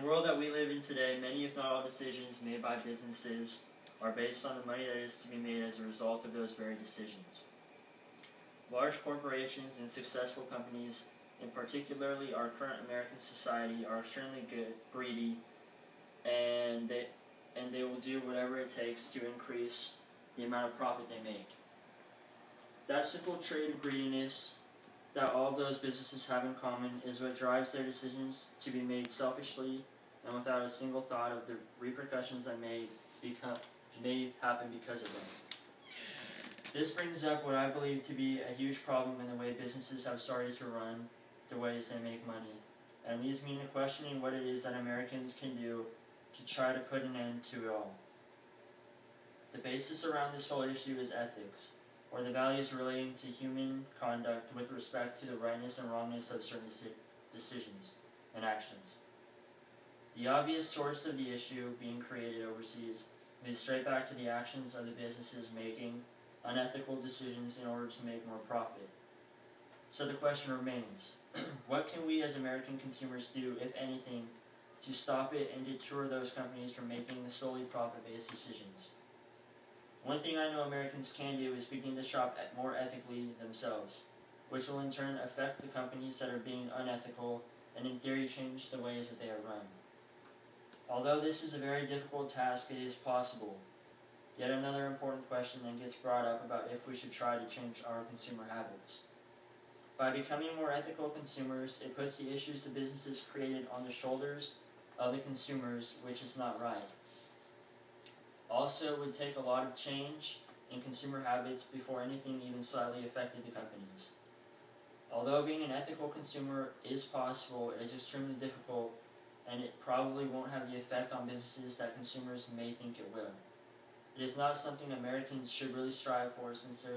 the world that we live in today, many if not all decisions made by businesses are based on the money that is to be made as a result of those very decisions. Large corporations and successful companies, in particularly our current American society, are extremely greedy, and they will do whatever it takes to increase the amount of profit they make. That simple trait of greediness that all of those businesses have in common is what drives their decisions to be made selfishly and without a single thought of the repercussions that may happen because of them. This brings up what I believe to be a huge problem in the way businesses have started to run the ways they make money, and leads me into questioning what it is that Americans can do to try to put an end to it all. The basis around this whole issue is ethics, or the values relating to human conduct with respect to the rightness and wrongness of certain decisions and actions. The obvious source of the issue being created overseas leads straight back to the actions of the businesses making unethical decisions in order to make more profit. So the question remains, what can we as American consumers do, if anything, to stop it and deter those companies from making solely profit-based decisions? One thing I know Americans can do is begin to shop more ethically themselves, which will in turn affect the companies that are being unethical and in theory change the ways that they are run. Although this is a very difficult task, it is possible. Yet another important question then gets brought up about if we should try to change our consumer habits. By becoming more ethical consumers, it puts the issues the businesses created on the shoulders of the consumers, which is not right. Also, it would take a lot of change in consumer habits before anything even slightly affected the companies. Although being an ethical consumer is possible, it is extremely difficult, and it probably won't have the effect on businesses that consumers may think it will. It is not something Americans should really strive for, since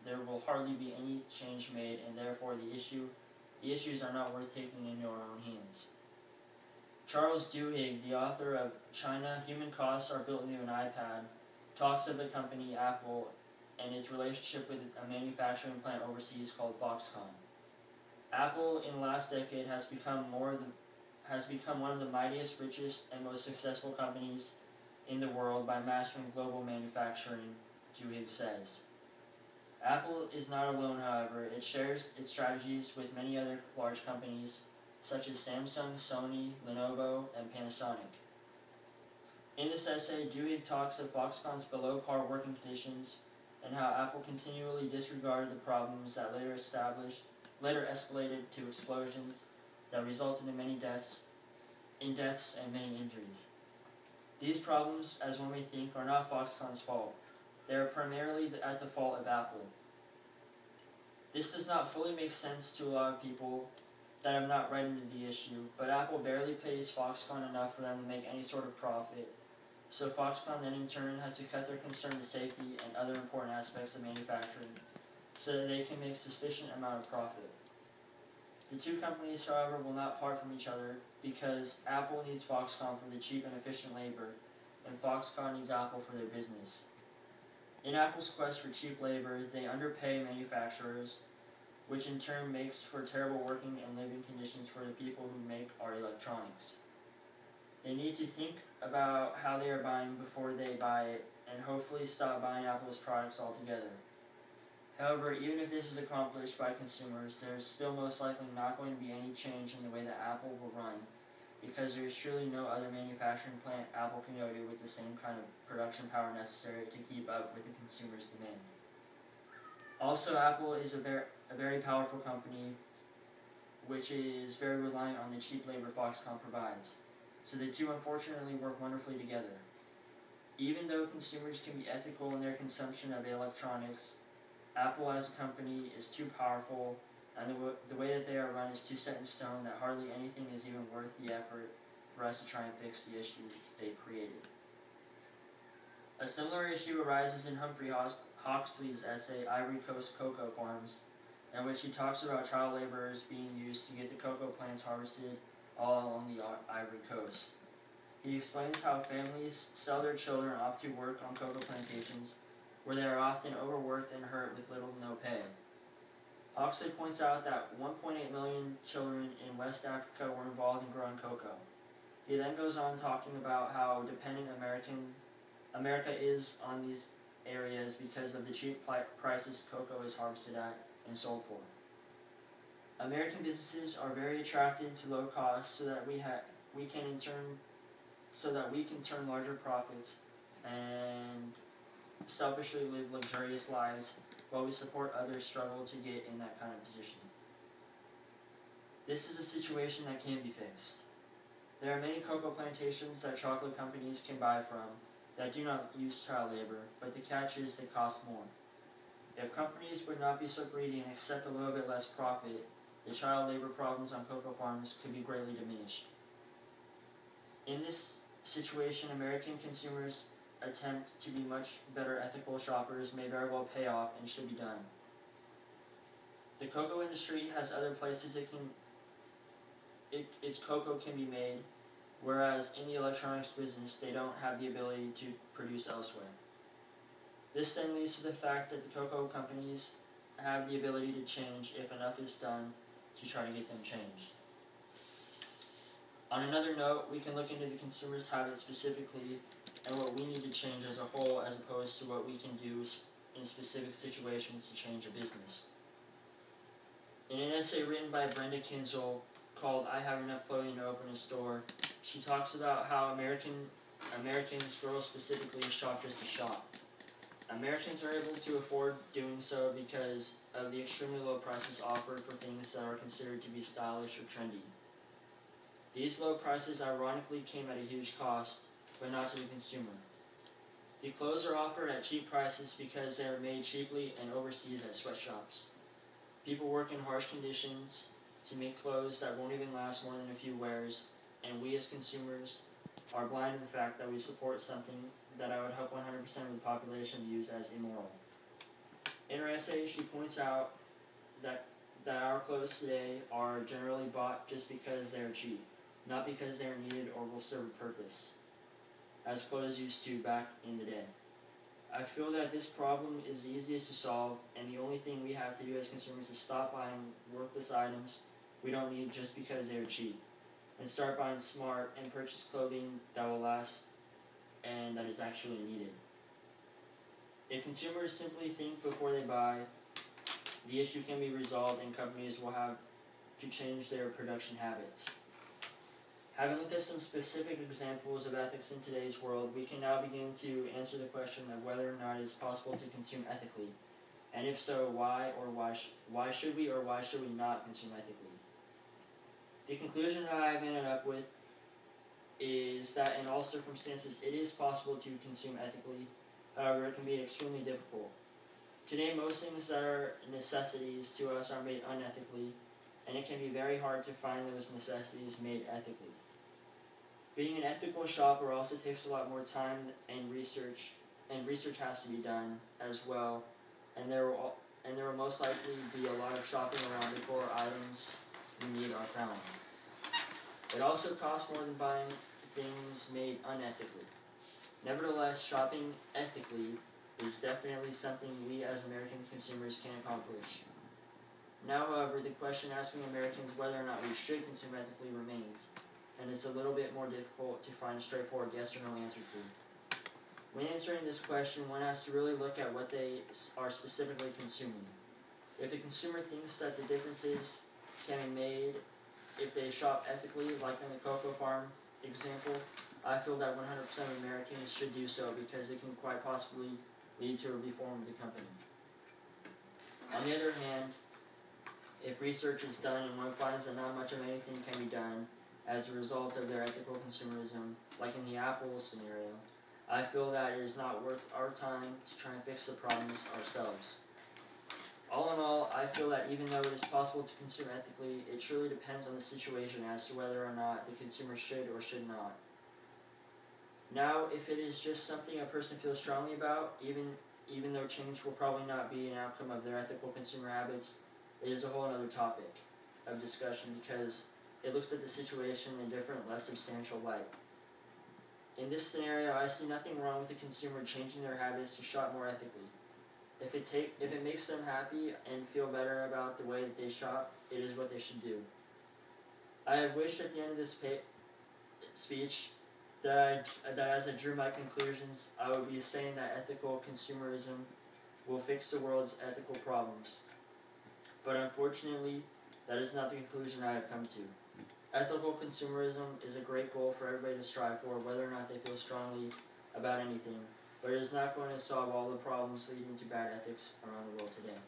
there will hardly be any change made, and therefore the issues are not worth taking into our own hands. Charles Duhigg, the author of China, Human Costs Are Built into an iPad, talks of the company Apple and its relationship with a manufacturing plant overseas called Foxconn. Apple in the last decade has become one of the mightiest, richest, and most successful companies in the world by mastering global manufacturing, Duhigg says. Apple is not alone, however. It shares its strategies with many other large companies, such as Samsung, Sony, Lenovo, and Panasonic. In this essay, Duhigg talks of Foxconn's below-par working conditions and how Apple continually disregarded the problems that later escalated to explosions that resulted in many deaths and many injuries. These problems, as one may think, are not Foxconn's fault. They are primarily at the fault of Apple. This does not fully make sense to a lot of people that have not read into the issue, but Apple barely pays Foxconn enough for them to make any sort of profit, so Foxconn then in turn has to cut their concern to safety and other important aspects of manufacturing so that they can make sufficient amount of profit. The two companies, however, will not part from each other because Apple needs Foxconn for the cheap and efficient labor, and Foxconn needs Apple for their business. In Apple's quest for cheap labor, they underpay manufacturers, which in turn makes for terrible working and living conditions for the people who make our electronics. They need to think about how they are buying before they buy it, and hopefully stop buying Apple's products altogether. However, even if this is accomplished by consumers, there is still most likely not going to be any change in the way that Apple will run, because there is truly no other manufacturing plant Apple can go to with the same kind of production power necessary to keep up with the consumer's demand. Also, Apple is a very powerful company, which is very reliant on the cheap labor Foxconn provides, so the two unfortunately work wonderfully together. Even though consumers can be ethical in their consumption of electronics, Apple as a company is too powerful, and the way that they are run is too set in stone that hardly anything is even worth the effort for us to try and fix the issues they created. A similar issue arises in Humphrey Hawksley's essay, Ivory Coast Cocoa Farms, in which he talks about child laborers being used to get the cocoa plants harvested all along the Ivory Coast. He explains how families sell their children off to work on cocoa plantations, where they are often overworked and hurt with little to no pay. Hawksley points out that 1.8 million children in West Africa were involved in growing cocoa. He then goes on talking about how dependent America is on these areas because of the cheap prices cocoa is harvested at and sold for. American businesses are very attracted to low costs so that we can turn larger profits and selfishly live luxurious lives while we support others struggle to get in that kind of position. This is a situation that can be fixed. There are many cocoa plantations that chocolate companies can buy from that do not use child labor, but the catch is they cost more. If companies would not be so greedy and accept a little bit less profit, the child labor problems on cocoa farms could be greatly diminished. In this situation, American consumers' attempt to be much better ethical shoppers may very well pay off and should be done. The cocoa industry has other places its cocoa can be made, whereas in the electronics business they don't have the ability to produce elsewhere. This then leads to the fact that the cocoa companies have the ability to change if enough is done to try to get them changed. On another note, we can look into the consumer's habits specifically and what we need to change as a whole as opposed to what we can do in specific situations to change a business. In an essay written by Brenda Kinzel called "I Have Enough Clothing to Open a Store," she talks about how Americans, girls specifically, shop just to shop. Americans are able to afford doing so because of the extremely low prices offered for things that are considered to be stylish or trendy. These low prices ironically came at a huge cost, but not to the consumer. The clothes are offered at cheap prices because they are made cheaply and overseas at sweatshops. People work in harsh conditions to make clothes that won't even last more than a few wears, and we as consumers are blind to the fact that we support something that I would hope 100% of the population views as immoral. In her essay, she points out that our clothes today are generally bought just because they are cheap, not because they are needed or will serve a purpose, as clothes used to back in the day. I feel that this problem is the easiest to solve, and the only thing we have to do as consumers is stop buying worthless items we don't need just because they are cheap, and start buying smart and purchase clothing that will last and that is actually needed. If consumers simply think before they buy, the issue can be resolved and companies will have to change their production habits. Having looked at some specific examples of ethics in today's world, we can now begin to answer the question of whether or not it is possible to consume ethically, and if so, why should we or why should we not consume ethically? The conclusion that I have ended up with is that in all circumstances it is possible to consume ethically, however it can be extremely difficult. Today most things that are necessities to us are made unethically, and it can be very hard to find those necessities made ethically. Being an ethical shopper also takes a lot more time and research has to be done as well, and there will most likely be a lot of shopping around before items we need are found. It also costs more than buying things made unethically. Nevertheless, shopping ethically is definitely something we as American consumers can accomplish. Now, however, the question asking Americans whether or not we should consume ethically remains, and it's a little bit more difficult to find a straightforward yes or no answer to. When answering this question, one has to really look at what they are specifically consuming. If the consumer thinks that the differences can be made if they shop ethically, like in the cocoa farm example, I feel that 100% of Americans should do so because it can quite possibly lead to a reform of the company. On the other hand, if research is done and one finds that not much of anything can be done as a result of their ethical consumerism, like in the Apple scenario, I feel that it is not worth our time to try and fix the problems ourselves. All in all, I feel that even though it is possible to consume ethically, it truly depends on the situation as to whether or not the consumer should or should not. Now, if it is just something a person feels strongly about, even though change will probably not be an outcome of their ethical consumer habits, it is a whole other topic of discussion because it looks at the situation in a different, less substantial light. In this scenario, I see nothing wrong with the consumer changing their habits to shop more ethically. If it makes them happy and feel better about the way that they shop, it is what they should do. I have wished at the end of this speech, that as I drew my conclusions, I would be saying that ethical consumerism will fix the world's ethical problems. But unfortunately, that is not the conclusion I have come to. Ethical consumerism is a great goal for everybody to strive for, whether or not they feel strongly about anything, but it is not going to solve all the problems leading to bad ethics around the world today.